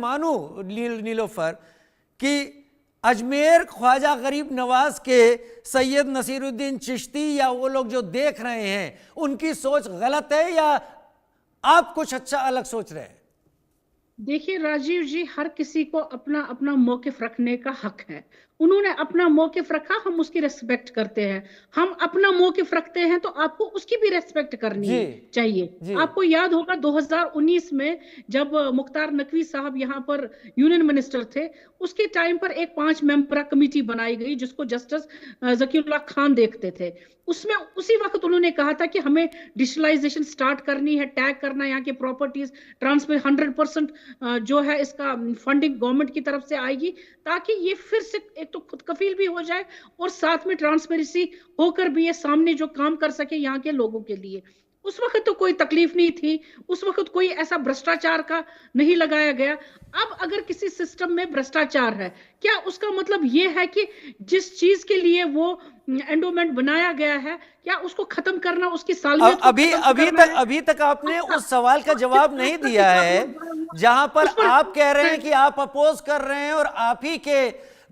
मानूं नीलोफर कि अजमेर ख्वाजा गरीब नवाज के सैयद नसीरुद्दीन चिश्ती या वो लोग जो देख रहे हैं उनकी सोच गलत है या आप कुछ अच्छा अलग सोच रहे हैं? देखिए राजीव जी, हर किसी को अपना अपना मौकिफ रखने का हक है। उन्होंने अपना मौकिफ रखा, हम उसकी रेस्पेक्ट करते हैं। हम अपना मौकिफ रखते हैं तो आपको उसकी भी रेस्पेक्ट करनी चाहिए। आपको याद होगा 2019 में जब मुख्तार नकवी साहब यहाँ पर यूनियन मिनिस्टर थे, उसके टाइम पर एक 5 मेंबरा कमेटी बनाई गई जिसको जस्टिस जकीरुल्लाह खान देखते थे। उसमें उसी वक्त उन्होंने कहा था कि हमें डिजिटलाइजेशन स्टार्ट करनी है, टैग करना है यहाँ की प्रॉपर्टीज, ट्रांसफर 100% जो है इसका फंडिंग गवर्नमेंट की तरफ से आएगी, ताकि ये फिर से एक तो खुद कफील भी हो जाए और साथ में ट्रांसपेरेंसी होकर भी ये सामने जो काम कर सके यहाँ के लोगों के लिए। उस वक्त तो कोई तकलीफ नहीं थी, उस वक्त कोई ऐसा भ्रष्टाचार का नहीं लगाया गया। अब अगर किसी सिस्टम में भ्रष्टाचार है, क्या उसका मतलब ये है कि जिस चीज के लिए वो एंडोमेंट बनाया गया है, क्या उसको खत्म करना, उसकी सालमियत को अभी तक आपने उस सवाल का जवाब नहीं दिया है, जहां पर आप कह रहे हैं कि आप अपोज कर रहे हैं और आप ही के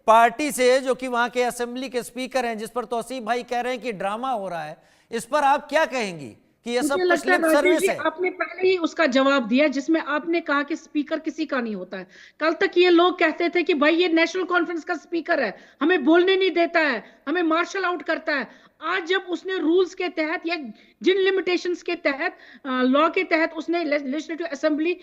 पार्टी से जो कि वहां के असेंबली के स्पीकर हैं, जिस पर तौसीफ भाई कह रहे हैं कि ड्रामा हो रहा है, इस पर आप क्या कहेंगी कि ये सब कुछ लिप सर्विस है? आपने पहले ही उसका जवाब दिया जिसमें आपने कहा कि स्पीकर किसी का नहीं होता है। कल तक ये लोग कहते थे कि भाई ये नेशनल कॉन्फ्रेंस का स्पीकर है, हमें बोलने नहीं देता है, हमें मार्शल आउट करता है। आज जब उसने रूल्स के तहत या जिन लिमिटेशंस के तहत, लॉ के तहत उसने legislative assembly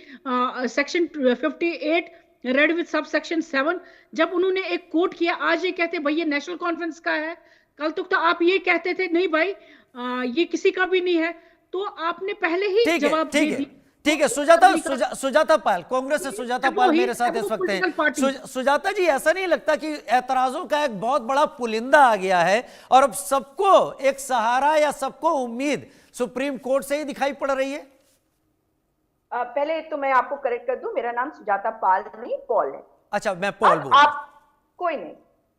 section 58 read with sub section 7 जब उन्होंने एक कोट किया, आज ये कहते भाई ये नेशनल कॉन्फ्रेंस का है। कल तक तो आप ये कहते थे नहीं भाई ये किसी का भी नहीं है। तो आपने पहले ही जवाब दे दिया। ठीक है, सुजाता पाल, कांग्रेस से सुजाता पाल मेरे साथ इस वक्त हैं। सुजाता जी, ऐसा नहीं लगता कि एतराजों का एक बहुत बड़ा पुलिंदा आ गया है और अब सबको एक सहारा या सबको उम्मीद सुप्रीम कोर्ट से ही दिखाई पड़ रही है? पहले तो मैं आपको करेक्ट कर दूं, मेरा नाम सुजाता पाल नहीं, पॉल है। अच्छा, मैं पॉल बोल आप कोई नहीं।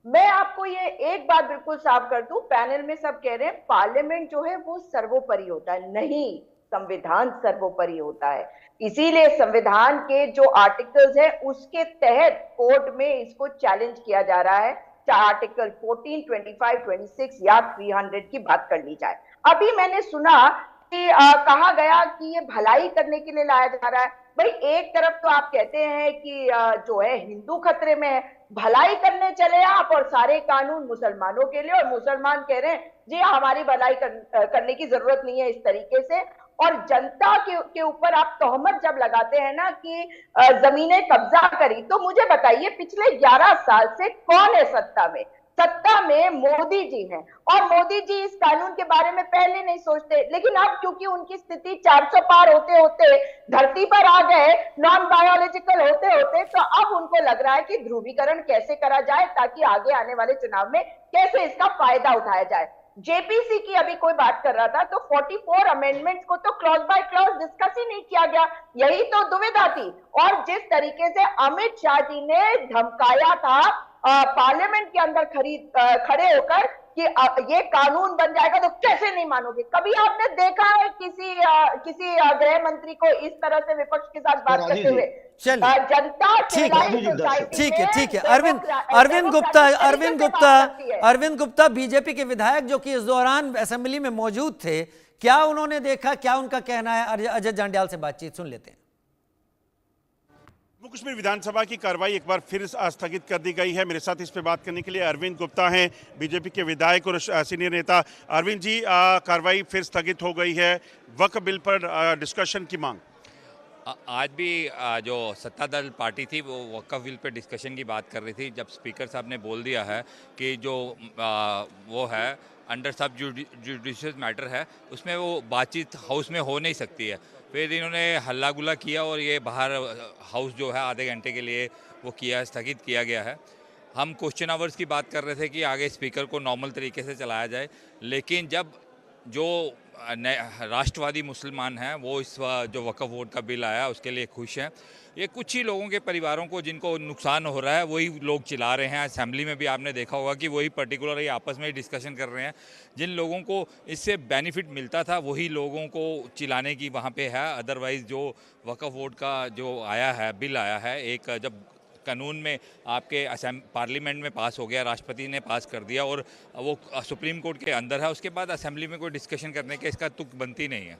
मैं आपको ये एक बात बिल्कुल साफ कर दूं, पैनल में सब कह रहे हैं पार्लियामेंट जो है वो सर्वोपरि होता है। नहीं, संविधान सर्वोपरि होता है। इसीलिए संविधान के जो आर्टिकल्स हैं उसके तहत कोर्ट में इसको चैलेंज किया जा रहा है, चाहे आर्टिकल 14, 25, 26 या 300 की बात कर ली जाए। अभी मैंने सुना कि कहा गया कि ये भलाई करने के लिए लाया जा रहा है। भाई एक तरफ तो आप कहते हैं कि जो है हिंदू खतरे में है, भलाई करने चले आप और सारे कानून मुसलमानों के लिए, और मुसलमान कह रहे हैं जी हमारी भलाई करने की जरूरत नहीं है इस तरीके से। और जनता के ऊपर आप तोहमत जब लगाते हैं ना कि जमीनें कब्जा करी, तो मुझे बताइए पिछले 11 साल से कौन है सत्ता में? सत्ता में मोदी जी हैं, और मोदी जी इस कानून के बारे में पहले नहीं सोचते, लेकिन अब क्योंकि उनकी स्थिति 400 पार होते होते धरती पर आ गए, नॉन बायोलॉजिकल होते होते, तो अब उनको लग रहा है कि ध्रुवीकरण कैसे करा जाए ताकि आगे आने वाले चुनाव में कैसे इसका फायदा उठाया जाए। जेपीसी की अभी कोई बात कर रहा था, तो 44 अमेंडमेंट्स को तो क्लॉज बाय क्लॉज डिस्कस ही नहीं किया गया। यही तो दुविधा थी। और जिस तरीके से अमित शाह जी ने धमकाया था पार्लियामेंट के अंदर खड़े होकर कि ये कानून बन जाएगा, तो कैसे नहीं मानोगे? कभी आपने देखा है किसी गृह मंत्री को इस तरह से विपक्ष के साथ बात करते हुए? जनता ठीक है। अरविंद गुप्ता बीजेपी के विधायक जो कि इस दौरान असेंबली में मौजूद थे, क्या उन्होंने देखा, क्या उनका कहना है? अजय जांड्याल से बातचीत सुन लेते हैं। जम्मू कश्मीर विधानसभा की कार्रवाई एक बार फिर स्थगित कर दी गई है। मेरे साथ इस पे बात करने के लिए अरविंद गुप्ता हैं, बीजेपी के विधायक और सीनियर नेता। अरविंद जी, कार्रवाई फिर स्थगित हो गई है, वक्फ बिल पर डिस्कशन की मांग। आज भी जो सत्ता दल पार्टी थी वो वक्फ बिल पे डिस्कशन की बात कर रही थी। जब स्पीकर साहब ने बोल दिया है कि जो वो है अंडर सब जुडिशियल मैटर है, उसमें वो बातचीत हाउस में हो नहीं सकती है, फिर इन्होंने हल्ला गुल्ला किया और ये बाहर हाउस जो है आधे घंटे के लिए वो किया, स्थगित किया गया है। हम क्वेश्चन आवर्स की बात कर रहे थे कि आगे स्पीकर को नॉर्मल तरीके से चलाया जाए, लेकिन जब जो राष्ट्रवादी मुसलमान हैं वो इस जो वक्फ बोर्ड का बिल आया उसके लिए खुश हैं। ये कुछ ही लोगों के परिवारों को जिनको नुकसान हो रहा है वही लोग चिल्ला रहे हैं। असेंबली में भी आपने देखा होगा कि वही पर्टिकुलर ही आपस में ही डिस्कशन कर रहे हैं। जिन लोगों को इससे बेनिफिट मिलता था वही लोगों को चिल्लाने की वहाँ पे है। अदरवाइज़ जो वक्फ बोर्ड का जो आया है बिल आया है, एक जब कानून में आपके पार्लियामेंट में पास हो गया, राष्ट्रपति ने पास कर दिया और वो सुप्रीम कोर्ट के अंदर है, उसके बाद असेंबली में कोई डिस्कशन करने के इसका तुक बनती नहीं है।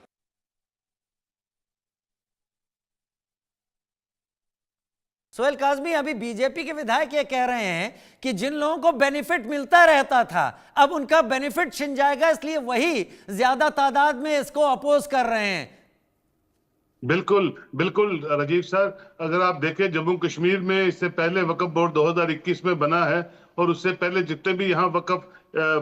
सोहेल काज़मी, अभी बीजेपी के विधायक ये कह रहे हैं कि जिन लोगों को बेनिफिट मिलता रहता था अब उनका बेनिफिट छिन जाएगा, इसलिए वही ज्यादा तादाद में इसको अपोज कर रहे हैं। बिल्कुल बिल्कुल राजीव सर, अगर आप देखें जम्मू कश्मीर में इससे पहले वक्फ बोर्ड 2021 में बना है और उससे पहले जितने भी यहाँ वक्फ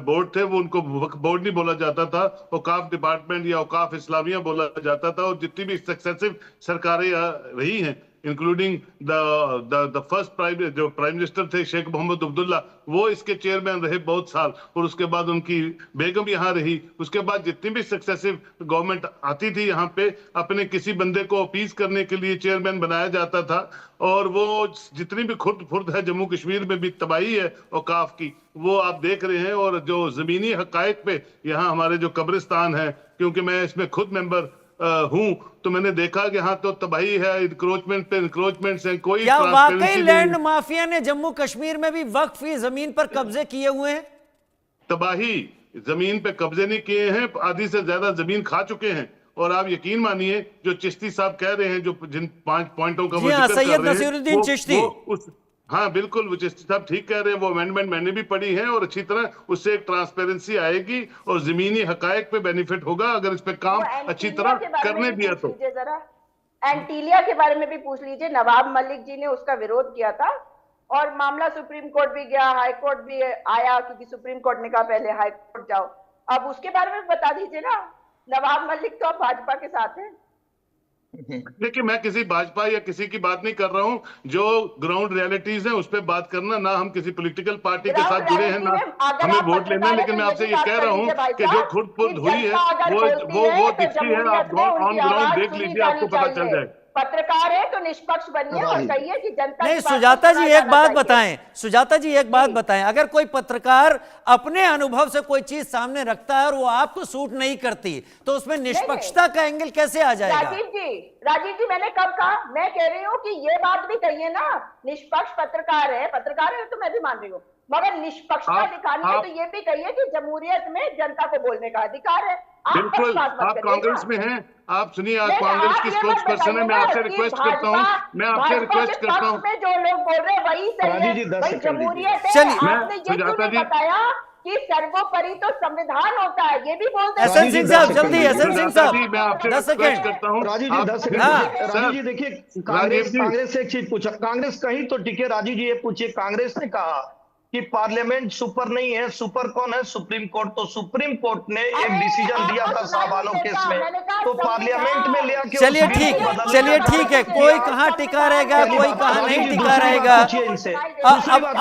बोर्ड थे वो उनको वक्फ बोर्ड नहीं बोला जाता था, औकाफ डिपार्टमेंट या औकाफ इस्लामिया बोला जाता था। और जितनी भी सक्सेसिव सरकारें रही हैं including the first prime minister थे शेख मोहम्मद अब्दुल्ला, वो इसके चेयरमैन रहे बहुत साल और उसके बाद उनकी बेगम यहाँ रही। उसके बाद जितनी भी सक्सेसिव गवर्नमेंट आती थी यहाँ पे अपने किसी बंदे को अपीज करने के लिए चेयरमैन बनाया जाता था। और वो जितनी भी खुर्द फुर्द है जम्मू कश्मीर में भी तबाही है औकाफ की, वो आप देख रहे हैं। और जो जमीनी हकायक पे यहाँ हमारे जो कब्रिस्तान है, क्योंकि मैं इसमें खुद मेंबर हूं, तो मैंने देखा कि हाँ तो तबाही है, इंक्रोचमेंट पे इंक्रोचमेंट से कोई क्या वाकई ट्रांसपेरेंसी लैंड माफिया ने जम्मू कश्मीर में भी वक्फी जमीन पर कब्जे किए हुए हैं? तबाही, जमीन पे कब्जे नहीं किए हैं, आधी से ज्यादा जमीन खा चुके हैं। और आप यकीन मानिए जो चिश्ती साहब कह रहे हैं, जो जिन 5 पॉइंटों का वो जिक्र कर रहे हैं, सैयद नसीरुद्दीन चिश्ती, हाँ बिल्कुल वो चिश्ती साहब ठीक कह रहे हैं। वो अमेंडमेंट मैंने भी पढ़ी है और अच्छी तरह उससे एक ट्रांसपेरेंसी आएगी और जमीनी हकायक पे बेनिफिट होगा अगर इस पे काम अच्छी तरह करने दिया तो। जरा एंटीलिया के बारे में भी पूछ लीजिए। नवाब मलिक जी ने उसका विरोध किया था और मामला सुप्रीम कोर्ट भी गया, हाई कोर्ट भी आया, क्योंकि सुप्रीम कोर्ट ने कहा पहले हाई कोर्ट जाओ। अब उसके बारे में बता दीजिए ना। नवाब मलिक तो अब भाजपा के साथ है। देखिए मैं किसी भाजपा या किसी की बात नहीं कर रहा हूं, जो ग्राउंड रियलिटीज है उस पे बात करना, ना हम किसी पॉलिटिकल पार्टी के साथ जुड़े हैं, ना हमें वोट लेना है। लेकिन मैं आपसे ये कह रहा हूं कि जो खुद फुर्द हुई है वो दिखती है। आप ऑन ग्राउंड देख लीजिए, आपको पता चल जाए। पत्रकार है तो निष्पक्ष बनिए और कहिए कि जनता नहीं। सुजाता जी एक बात बताएं, सुजाता जी एक बात बताएं, अगर कोई पत्रकार अपने अनुभव से कोई चीज सामने रखता है और वो आपको सूट नहीं करती तो उसमें निष्पक्षता का एंगल कैसे आ जाएगा? राजीव जी मैंने कब कहा? मैं कह रही हूँ कि ये बात भी कहिए ना, निष्पक्ष पत्रकार है तो मैं भी मान रही हूँ, मगर निष्पक्षता दिखानी है तो ये भी कहिए कि जमहूरियत में जनता को बोलने का अधिकार है। बिल्कुल, आप कांग्रेस में हैं, आप सुनिए, आप कांग्रेस की स्पोक्स पर्सन है। मैं आपसे रिक्वेस्ट करता हूँ, जो लोग बोल रहे हैं वही सही है, वही जमहूरियत है। आपने ये क्यों नहीं बताया कि सर्वोपरि तो संविधान होता है? ये भी बोलते हैं। एसएन सिंह साहब जल्दी, एसएन सिंह साहब मैं आपसे 10 रिक्वेस्ट सेकंड करता हूँ। राजीव जी 10 सेकंड। राजीव जी देखिए, कांग्रेस से एक चीज पूछा, कांग्रेस कहीं तो टिके। राजीव जी ये पूछिए, कांग्रेस ने कहा कि पार्लियामेंट सुपर नहीं है, सुपर कौन है? Supreme court. तो सुप्रीम कोर्ट ने एक डिसीजन दिया था साहबानो केस में, तो पार्लियामेंट में ले आके चलिए ठीक है, कोई कहाँ टिका रहेगा, कोई कहाँ नहीं टिका रहेगा।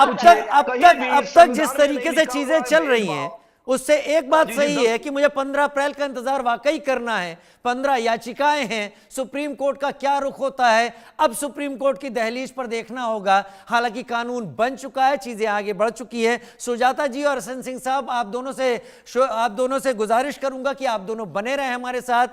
अब तक जिस तरीके से चीजें चल रही हैं उससे एक बात सही है कि मुझे 15 अप्रैल का इंतजार वाकई करना है। 15 याचिकाएं हैं, सुप्रीम कोर्ट का क्या रुख होता है अब सुप्रीम कोर्ट की दहलीज पर देखना होगा। हालांकि कानून बन चुका है, चीजें आगे बढ़ चुकी है। सुजाता जी और एसएन सिंह साहब, आप दोनों से गुजारिश करूंगा कि आप दोनों बने रहे हमारे साथ।